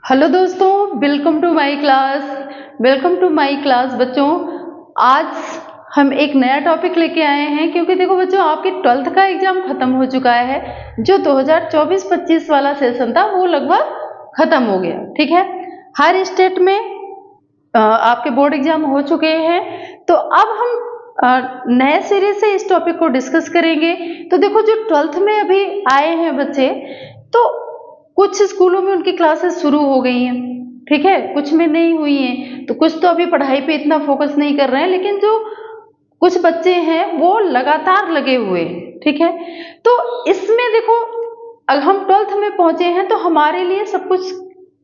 Hello दोस्तों, welcome to my class. बच्चों, आज हम एक नया टॉपिक लेके आए हैं क्योंकि देखो बच्चों, आपके 12th का एग्जाम खत्म हो चुका है। जो 2024-25 वाला सेशन था वो लगभग खत्म हो गया। ठीक है, हर स्टेट में आपके बोर्ड एग्जाम हो चुके हैं। तो अब हम नए सिरे से इस टॉपिक को डिस्कस करेंगे। तो देखो, जो 12th में अभी आए हैं बच्चे, तो कुछ स्कूलों में उनकी क्लासेस शुरू हो गई हैं, ठीक है, कुछ में नहीं हुई हैं। तो कुछ तो अभी पढ़ाई पे इतना फोकस नहीं कर रहे हैं, लेकिन जो कुछ बच्चे हैं वो लगातार लगे हुए हैं। ठीक है, तो इसमें देखो, अगर हम 12th में पहुंचे हैं तो हमारे लिए सब कुछ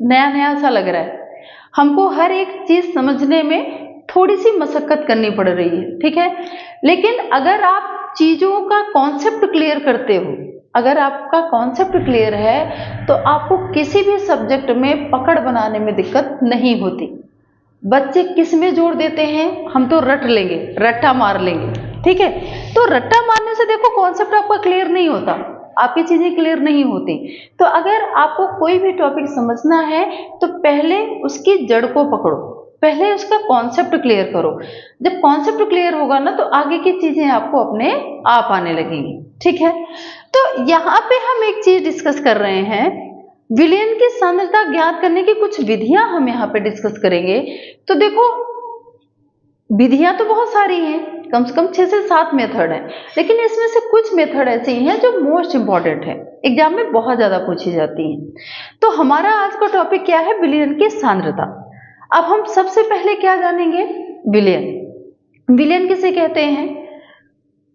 नया नया सा लग रहा है। हमको हर एक चीज समझने में थोड़ी सी मशक्कत करनी पड़ रही है। ठीक है, लेकिन अगर आप चीजों का कॉन्सेप्ट क्लियर करते हो, अगर आपका कॉन्सेप्ट क्लियर है, तो आपको किसी भी सब्जेक्ट में पकड़ बनाने में दिक्कत नहीं होती। बच्चे किस में जोड़ देते हैं, हम तो रट लेंगे, रट्टा मार लेंगे। ठीक है, तो रट्टा मारने से देखो कॉन्सेप्ट आपका क्लियर नहीं होता, आपकी चीजें क्लियर नहीं होती। तो अगर आपको कोई भी टॉपिक समझना है तो पहले उसकी जड़ को पकड़ो, पहले उसका कॉन्सेप्ट क्लियर करो। जब कॉन्सेप्ट क्लियर होगा ना, तो आगे की चीजें आपको अपने आप आने लगेंगी। ठीक है, तो यहाँ पे हम एक चीज डिस्कस कर रहे हैं, विलयन की सांद्रता ज्ञात करने की कुछ विधियां हम यहाँ पे डिस्कस करेंगे। तो देखो, विधियां तो बहुत सारी हैं, कम से कम 6 से 7 मेथड है, लेकिन इसमें से कुछ मेथड ऐसी हैं जो मोस्ट इंपॉर्टेंट है, एग्जाम में बहुत ज्यादा पूछी जाती हैं। तो हमारा आज का टॉपिक क्या है, विलयन की सांद्रता। अब हम सबसे पहले क्या जानेंगे, विलयन। विलयन किसे कहते हैं?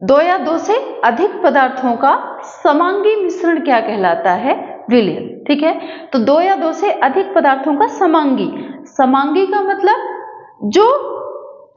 2 या 2 से अधिक पदार्थों का समांगी मिश्रण क्या कहलाता है? विलयन। ठीक है, तो 2 या 2 से अधिक पदार्थों का समांगी। समांगी का मतलब जो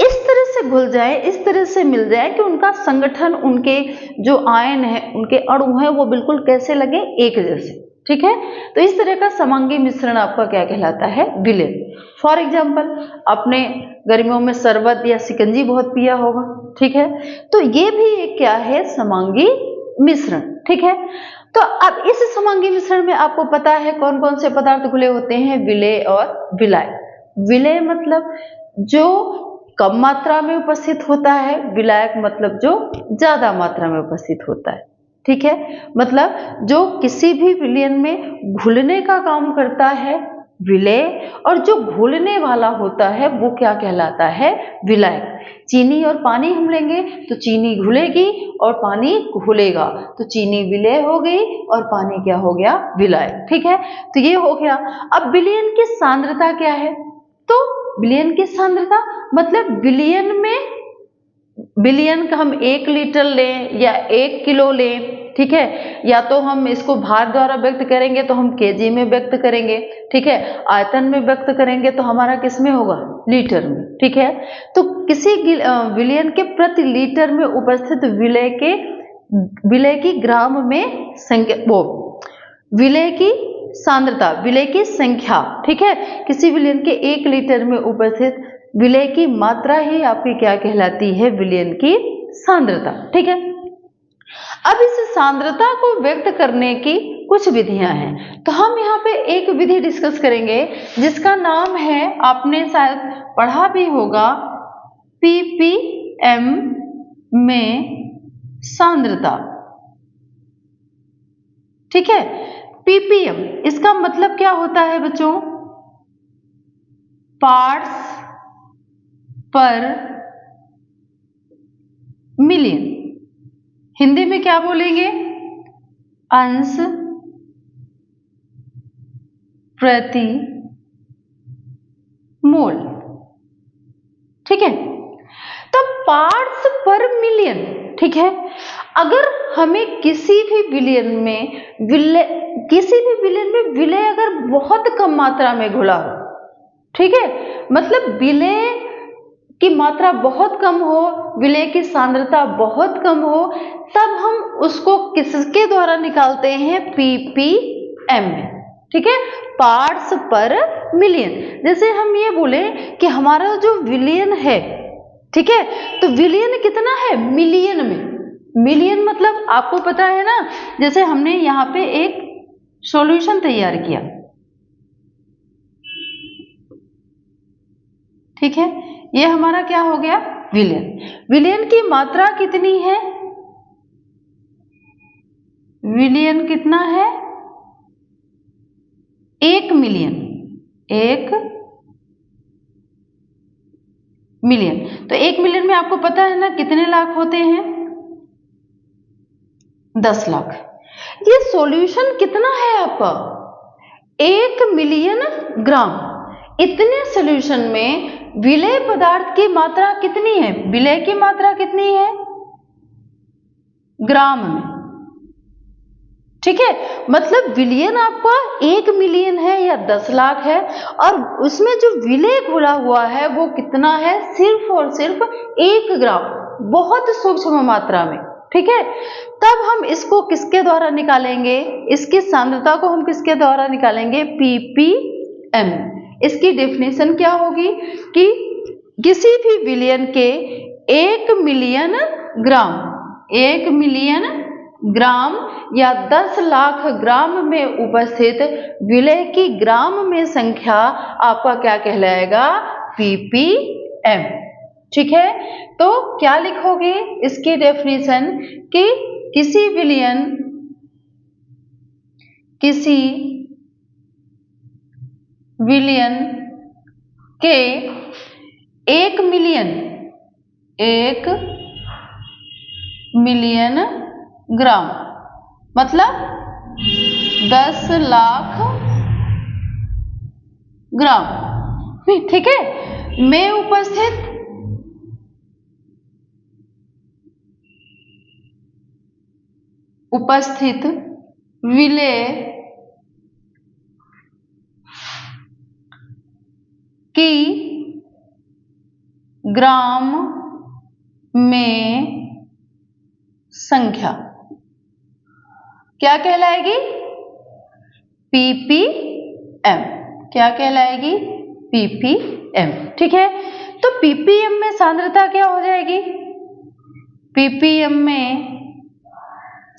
इस तरह से घुल जाए, इस तरह से मिल जाए कि उनका संगठन, उनके जो आयन है, उनके अणु है, वो बिल्कुल कैसे लगे, एक जैसे। ठीक है, तो इस तरह का समांगी मिश्रण आपका क्या कहलाता है? विलयन। फॉर एग्जाम्पल, आपने गर्मियों में शरबत या शिकंजी बहुत पिया होगा। ठीक है, तो ये भी एक क्या है, समांगी मिश्रण। ठीक है, तो अब इस समांगी मिश्रण में आपको पता है कौन कौन से पदार्थ घुले होते हैं? विलेय और विलायक। विलेय मतलब जो कम मात्रा में उपस्थित होता है, विलायक मतलब जो ज्यादा मात्रा में उपस्थित होता है। ठीक है, मतलब जो किसी भी विलयन में घुलने का काम करता है विलेय, और जो घुलने वाला होता है वो क्या कहलाता है? विलायक। चीनी और पानी हम लेंगे तो चीनी घुलेगी और पानी घुलेगा, तो चीनी विलेय हो गई और पानी क्या हो गया? विलायक। ठीक है, तो ये हो गया। अब विलयन की सांद्रता क्या है? तो विलयन की सांद्रता मतलब विलयन में, विलयन का हम 1 लीटर लें या 1 किलो लें, ठीक है, या तो हम इसको भार द्वारा व्यक्त करेंगे तो हम केजी में व्यक्त करेंगे। ठीक है, आयतन में व्यक्त करेंगे तो हमारा किस में होगा? लीटर में। ठीक है, तो किसी विलयन के प्रति लीटर में उपस्थित विलेय की ग्राम में संख्या, वो विलेय की सांद्रता, विलेय की संख्या। ठीक है, किसी विलयन के 1 लीटर में उपस्थित विलेय की मात्रा ही आपकी क्या कहलाती है? विलयन की सांद्रता। ठीक है, अब इस सांद्रता को व्यक्त करने की कुछ विधियां हैं। तो हम यहाँ पे एक विधि डिस्कस करेंगे जिसका नाम है, आपने शायद पढ़ा भी होगा, पीपीएम में सांद्रता। ठीक है, पीपीएम, इसका मतलब क्या होता है बच्चों? पार्ट्स पर मिलियन। हिंदी में क्या बोलेंगे? अंश प्रति मोल। ठीक है, तो पार्ट्स पर मिलियन। ठीक है, अगर हमें किसी भी विलयन में विलय अगर बहुत कम मात्रा में घुला हो, ठीक है, मतलब विलय की मात्रा बहुत कम हो, विलय की सांद्रता बहुत कम हो, तब हम उसको किसके द्वारा निकालते हैं? पीपीएम में। ठीक है, पार्ट्स पर मिलियन। जैसे हम ये बोले कि हमारा जो विलयन है, ठीक है, तो विलयन कितना है? मिलियन में। मिलियन मतलब आपको पता है ना, जैसे हमने यहाँ पे एक सॉल्यूशन तैयार किया, ठीक है, ये हमारा क्या हो गया, विलियन। विलियन की मात्रा कितनी है, विलियन कितना है, 1 मिलियन, 1 मिलियन। तो 1 मिलियन में आपको पता है ना कितने लाख होते हैं, 10 लाख। ये सॉल्यूशन कितना है आपका, 1 मिलियन ग्राम। इतने सॉल्यूशन में विलेय पदार्थ की मात्रा कितनी है, विलेय की मात्रा कितनी है, ग्राम में। ठीक है, मतलब विलियन आपका 1 मिलियन है या 10 लाख है, और उसमें जो विलेय घुला हुआ है वो कितना है, सिर्फ और सिर्फ 1 ग्राम, बहुत सूक्ष्म मात्रा में। ठीक है, तब हम इसको किसके द्वारा निकालेंगे, इसकी सांद्रता को हम किसके द्वारा निकालेंगे, ppm। इसकी डेफिनेशन क्या होगी कि किसी भी विलियन के 1 मिलियन ग्राम, 1 मिलियन ग्राम या 10 लाख ग्राम में उपस्थित विलेय की ग्राम में संख्या आपका क्या कहलाएगा, ppm। ठीक है, तो क्या लिखोगे इसकी डेफिनेशन कि किसी विलियन के 1 मिलियन ग्राम मतलब 10 लाख ग्राम, ठीक है, में उपस्थित विलेय की ग्राम में संख्या क्या कहलाएगी, ppm। क्या कहलाएगी, ppm। ठीक है, तो ppm में सांद्रता क्या हो जाएगी, ppm में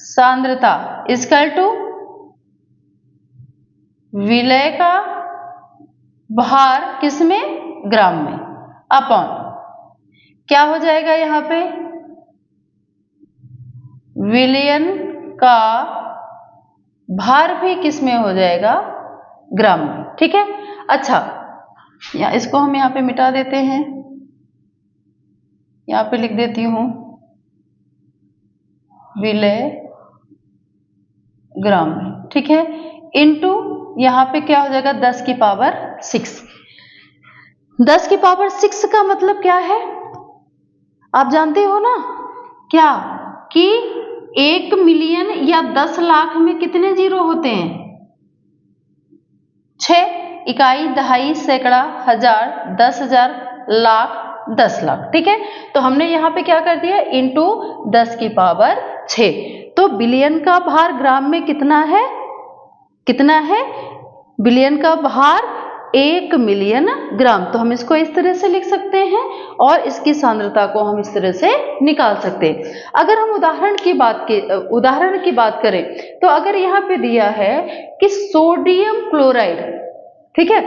सांद्रता इक्वल टू विलेय का भार किसमें, ग्राम में, अपॉन क्या हो जाएगा यहाँ पे, विलियन का भार भी किसमें हो जाएगा, ग्राम में। ठीक है, अच्छा या इसको हम यहाँ पे मिटा देते हैं, यहाँ पे लिख देती हूं विलेय ग्राम में। ठीक है, इनटू यहाँ पे क्या हो जाएगा, 10 की पावर 6। 10 की पावर 6 का मतलब क्या है, आप जानते हो ना क्या, कि 1 मिलियन या 10 लाख में कितने जीरो होते हैं, 6, इकाई, दहाई, सैकड़ा, हजार, 10,000, लाख, 10 लाख। ठीक है, तो हमने यहाँ पे क्या कर दिया, इंटू 10 की पावर 6। तो बिलियन का भार ग्राम में कितना है, कितना है, बिलियन का भार 1 मिलियन ग्राम। तो हम इसको इस तरह से लिख सकते हैं और इसकी सांद्रता को हम इस तरह से निकाल सकते हैं। अगर हम उदाहरण की बात करें तो अगर यहाँ पे दिया है कि सोडियम क्लोराइड, ठीक है,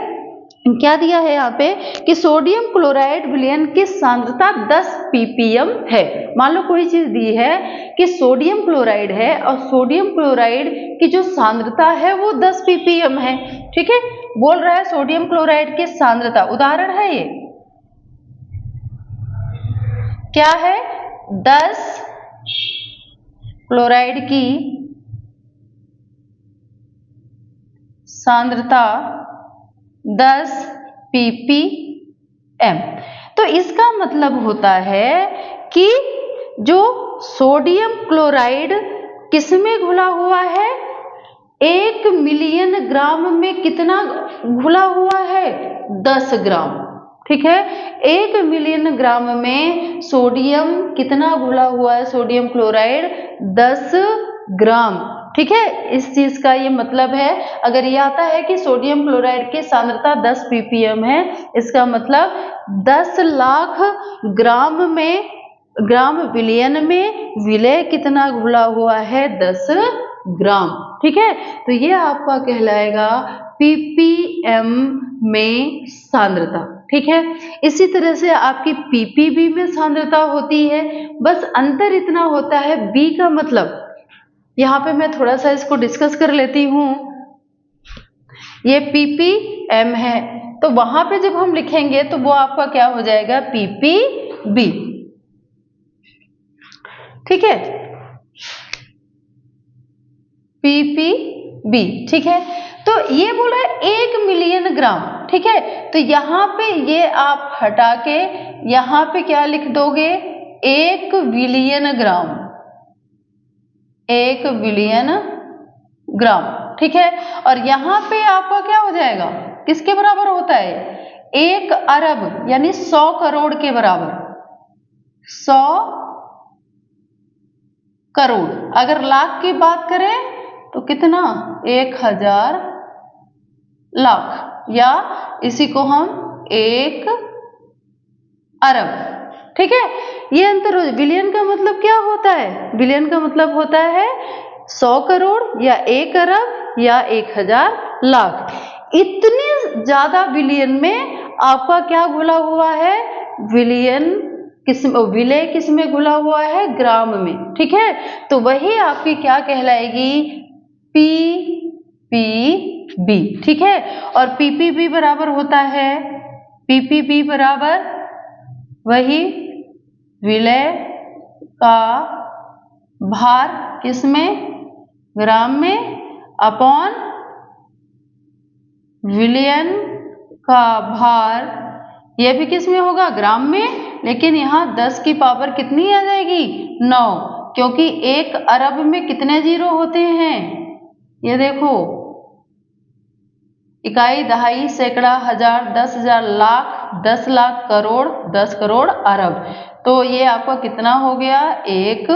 क्या दिया है यहाँ पे कि सोडियम क्लोराइड विलयन की सांद्रता 10 ppm है। मान लो कोई चीज दी है कि सोडियम क्लोराइड है और सोडियम क्लोराइड की जो सांद्रता है वो 10 ppm है। ठीक है, बोल रहा है सोडियम क्लोराइड की सांद्रता, उदाहरण है ये, क्या है, 10 क्लोराइड की सांद्रता 10 ppm। तो इसका मतलब होता है कि जो सोडियम क्लोराइड किसमें घुला हुआ है, 1 मिलियन ग्राम में कितना घुला हुआ है, 10 ग्राम। ठीक है, 1 मिलियन ग्राम में सोडियम कितना घुला हुआ है, सोडियम क्लोराइड 10 ग्राम। ठीक है, इस चीज का ये मतलब है। अगर ये आता है कि सोडियम क्लोराइड की सांद्रता 10 ppm है, इसका मतलब 10 लाख ग्राम में, ग्राम विलयन में विलय कितना घुला हुआ है, 10 ग्राम। ठीक है, तो ये आपका कहलाएगा ppm में सांद्रता। ठीक है, इसी तरह से आपकी ppb में सांद्रता होती है। बस अंतर इतना होता है, b का मतलब, यहाँ पे मैं थोड़ा सा इसको डिस्कस कर लेती हूँ। ये ppm है, तो वहां पे जब हम लिखेंगे तो वो आपका क्या हो जाएगा, ppb। ठीक है, ppb। ठीक है, तो ये बोला 1 मिलियन ग्राम। ठीक है, तो यहाँ पे ये आप हटा के यहाँ पे क्या लिख दोगे, 1 बिलियन ग्राम, 1 बिलियन ग्राम। ठीक है, और यहाँ पे आपका क्या हो जाएगा, किसके बराबर होता है, 1 अरब यानी 100 करोड़ के बराबर, 100 करोड़। अगर लाख की बात करें तो कितना, 1000 लाख, या इसी को हम 1 अरब। ठीक है, ये अंतर हो। बिलियन का मतलब क्या होता है, बिलियन का मतलब होता है 100 करोड़ या 1 अरब या 1000 लाख। इतने ज्यादा बिलियन में आपका क्या घुला हुआ है, विलियन विलय किस में घुला हुआ है, ग्राम में। ठीक है, तो वही आपकी क्या कहलाएगी, ppb। ठीक है, और ppb बराबर होता है, ppb बराबर वही विलय का भार किसमें, ग्राम में, अपॉन विलयन का भार, यह भी किस में होगा, ग्राम में, लेकिन यहाँ 10 की पावर कितनी आ जाएगी, 9, क्योंकि 1 अरब में कितने जीरो होते हैं, ये देखो, इकाई, दहाई, सैकड़ा, हजार, 10,000, लाख, 10 लाख, करोड़, 10 करोड़, अरब। तो ये आपका कितना हो गया, 1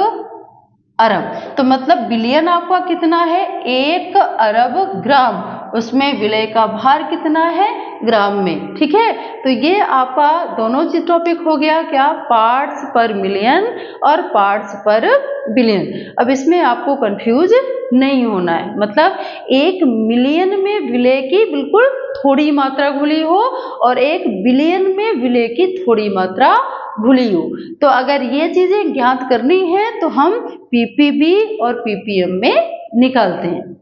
अरब। तो मतलब बिलियन आपका कितना है, 1 अरब ग्राम, उसमें विलय का भार कितना है, ग्राम में। ठीक है, तो ये आपका दोनों चीज टॉपिक हो गया क्या, पार्ट्स पर मिलियन और पार्ट्स पर बिलियन। अब इसमें आपको कंफ्यूज नहीं होना है, मतलब 1 मिलियन में विलय की बिल्कुल थोड़ी मात्रा घुली हो और 1 बिलियन में विलय की थोड़ी मात्रा घुली हो। तो अगर ये चीजें ज्ञात करनी है तो हम ppb और ppm में निकालते हैं।